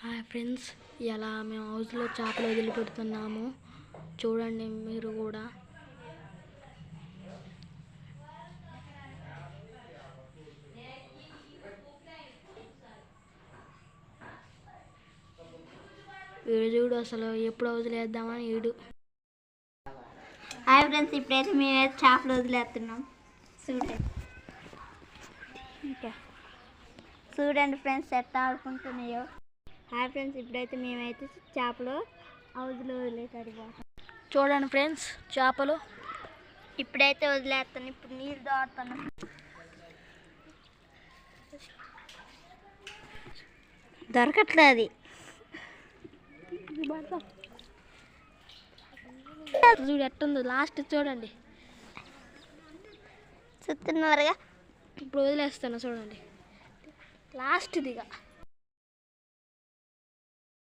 Hi friends, ఇలా మేము హౌస్లో చేపలు వదిలిపెడుతున్నాము. చూడండి మీరు కూడా. వీడు చూడు, అసలు ఎప్పుడు వదిలేద్దామని వీడు. హాయ్ ఫ్రెండ్స్, ఇప్పుడైతే మేమైతే చేపలు వదిలేస్తున్నాం. చూడండి ఫ్రెండ్స్ ఎట్లా ఆడుకుంటున్నాయో. హాయ్ ఫ్రెండ్స్, ఇప్పుడైతే మేమైతే చేపలు హౌస్లో వదిలేసాడు. చూడండి ఫ్రెండ్స్, చేపలు ఇప్పుడైతే వదిలేస్తాను. ఇప్పుడు నీళ్ళు దాడుతాను. దొరకట్లేదు. చూడు ఎట్టుందో, లాస్ట్ చూడండి. చూస్తున్నారుగా. ఇప్పుడు వదిలేస్తాను చూడండి, లాస్ట్ దిగా.